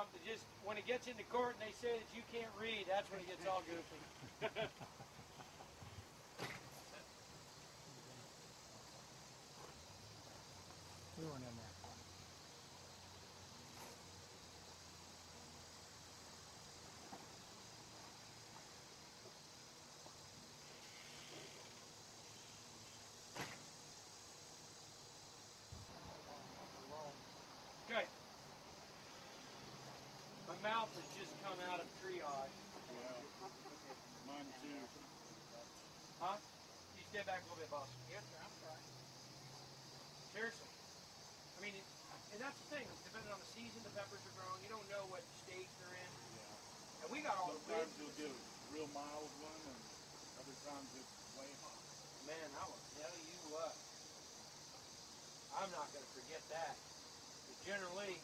Well, just when it gets into court and they say that you can't read, that's when it gets all goofy. We weren't in there. Okay. My mouth has just come out of triage. Yeah. Mine too. Huh? You stay back a little bit, boss. Yes, sir, I'm sorry. Seriously. I mean, and that's the thing. Depending on the season, the peppers are growing. You don't know what stage they're in. Yeah. And we got all Sometimes the you'll get a real mild one, and other times it's way hot. Man, I will tell you what. I'm not going to forget that. But generally,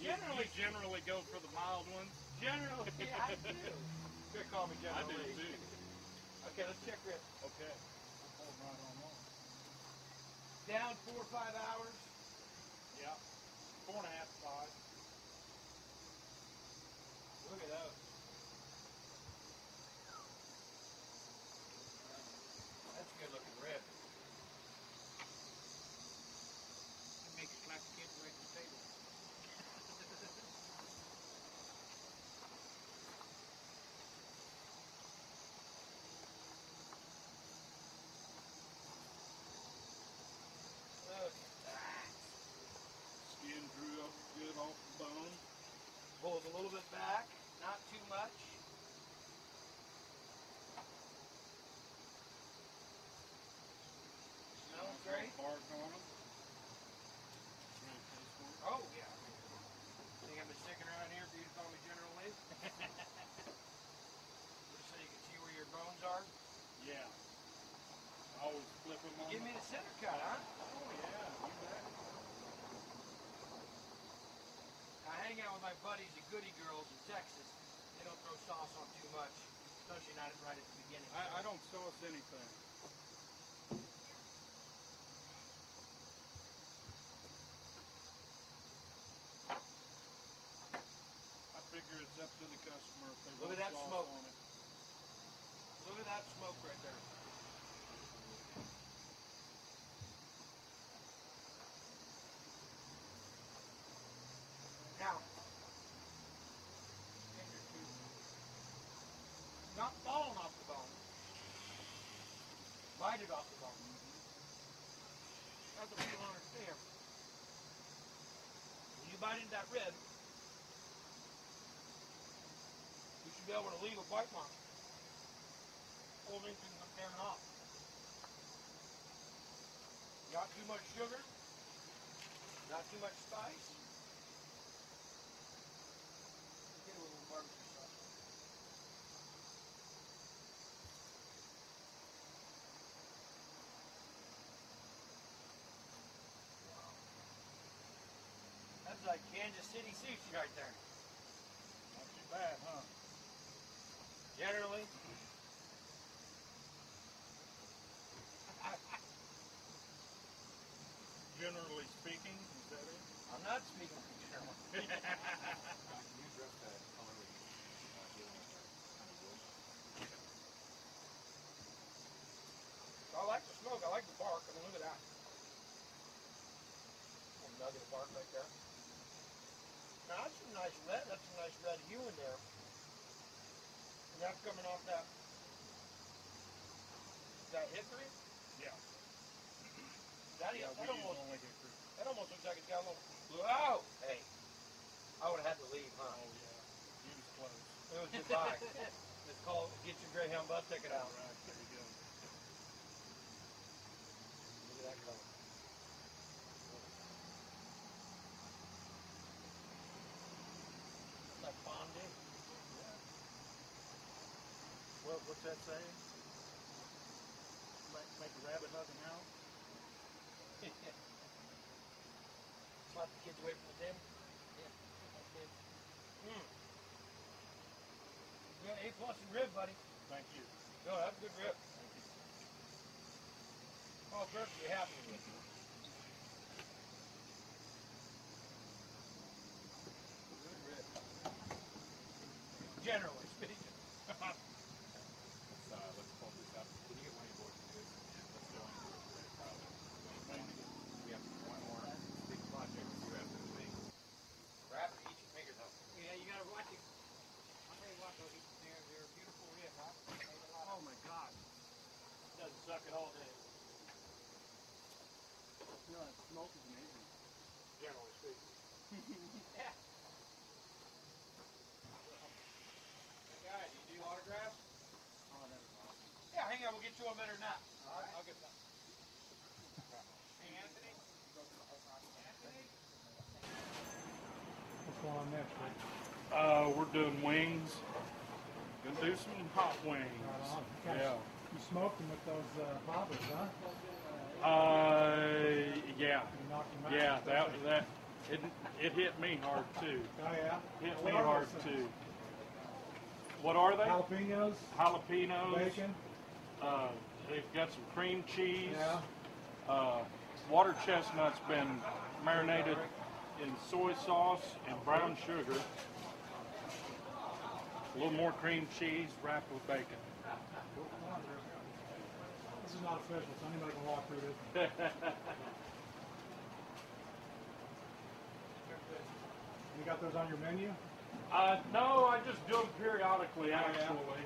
You generally go for the mild ones? Generally, yeah, I do. You're call me I generally. do too. Okay, let's check rib. Okay. We'll hold right on on. Down 4 or 5 hours. Yeah. 4.5 to 5. Look at those. That's a good looking rib. It makes you slap the kids away from the table. Look at that. Skin drew up good off the bone. Pulls a little bit back, not too much. Smells great. Bark on them. Really tasteful. Oh, yeah. Think I've been sticking around here for you to call me General Lee? Just so you can see where your bones are? Yeah. I always flip them on. Give me the center cut, huh? Oh yeah, you bet. I hang out with my buddies, the Goody Girls in Texas. They don't throw sauce on too much, especially not right at the beginning. I don't sauce anything. I figure it's up to the customer if they Look want at that sauce smoke. on it. Look at that smoke right there. Now, not falling off the bone, bited off the bone. That's what people don't understand. When you bite into that rib, you should be able to leave a bite mark. Holding things up tearing off. Not too much sugar, not too much spice. Get a little barbecue sauce. That's like Kansas City sushi right there. Not too bad, huh? Generally. Generally speaking, is that it? I'm not speaking for general. Can you address that color with dealing with I like the smoke. I like the bark. I mean, look at that. Little nugget of bark right there. Now, that's some nice red. That's some nice red hue in there. And that's coming off that hickory. Yeah. That, Yeah, that we use almost only hickory. that almost looks like it's got a little. Oh, hey, I would have had to leave, huh? Oh yeah. You was close. It was goodbye. It's called get your Greyhound bus ticket out. All right, there you go. Look at that color. It's like fondue. What's that saying? Make a rabbit hug an owl? Slap the kids away from the table. Yeah. Mm. You got A+ in rib, buddy. Thank you. No, that's a good rib. Thank you. Oh, perfectly happy with it. Generally speaking. Let's pull this up. Can you get one of your boys to do this? And let's go into it right probably. We have one more big project to do after the thing. Wrap it, eat your fingers out. Yeah, you gotta watch it. I'll tell you what, though, they're a beautiful rib, huh? Oh my God. Doesn't suck at all, does it? You know, that smoke is amazing. Generally speaking. Yeah. Hey, guys, you do autographs? Oh, that is awesome. Yeah, hang on, we'll get you a minute now. All right. I'll get some. Hey, Anthony? Anthony? What's going on next, Rick? We're doing wings. Gonna do some hot wings. Right on. Yeah. You smoked them with those poppers, huh? Yeah. You knocked them out. Yeah, it hit me hard too. Oh, yeah? Hit What me are hard those too. What are they? Jalapenos? Jalapenos. Bacon? They've got some cream cheese. Yeah. Water chestnut's been marinated in soy sauce and brown sugar. A little more cream cheese wrapped with bacon. This is not official, so anybody can walk through this. You got those on your menu? No, I just do them periodically, actually.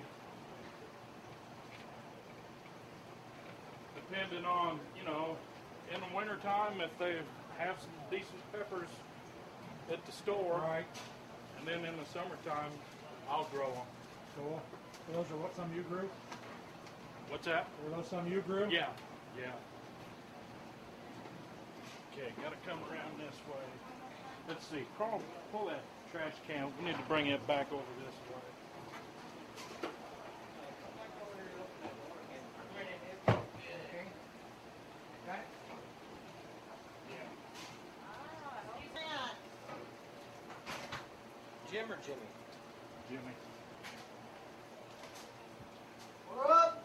Depending on, in the wintertime, if they have some decent peppers at the store. Right. And then in the summertime, I'll grow them. Cool. So those are what, some you grew? What's that? Were those some you grew? Yeah, yeah. Okay, gotta come around this way. Let's see, Carl, pull that trash can. We need to bring it back over this way. Jim or Jimmy? Jimmy. We're up.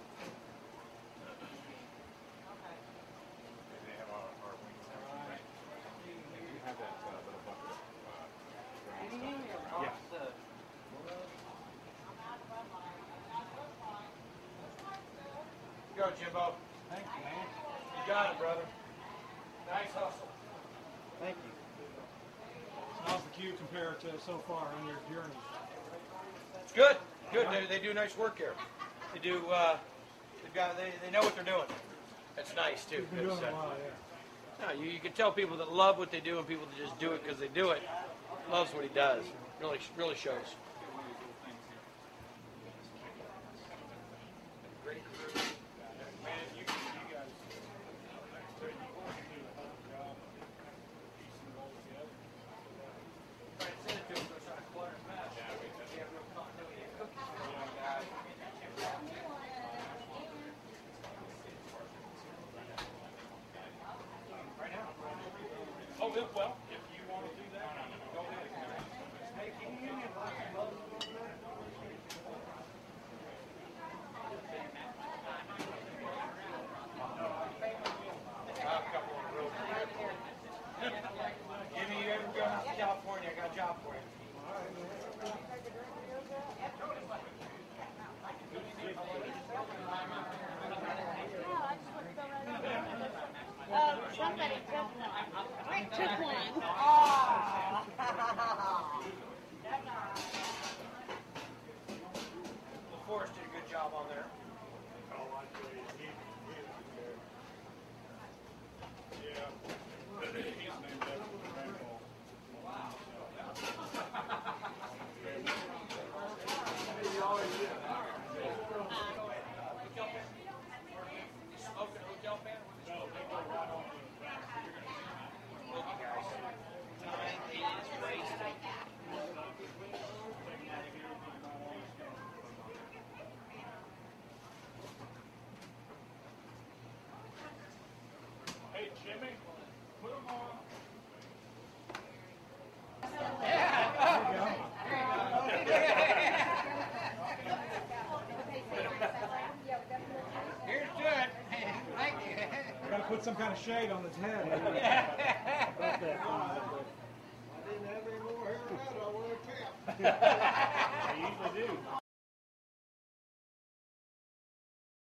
They have our wings and everything, right? You have that little bucket of ground stuff. Yeah. Go, Jimbo. Thank you, man. You got it, brother. Nice hustle. Thank you. So how's the queue compare to so far on your journey? It's good. Good. They do nice work here. They do. They know what they're doing. That's nice too. You've been doing it a while, yeah. No, you can tell people that love what they do and people that just do it because they do it. Loves what he does. Really shows. Oh, well, if you want to do that, go ahead. Jimmy, you ever go out to California? I got a job for you. Somebody took one. Rick took one. Forrest did a good job on there. Hey, Jimmy, put them on. Here's to it. Thank you. I gotta put some kind of shade on his head. I didn't have any more hair out, I would have kept. I usually do. you.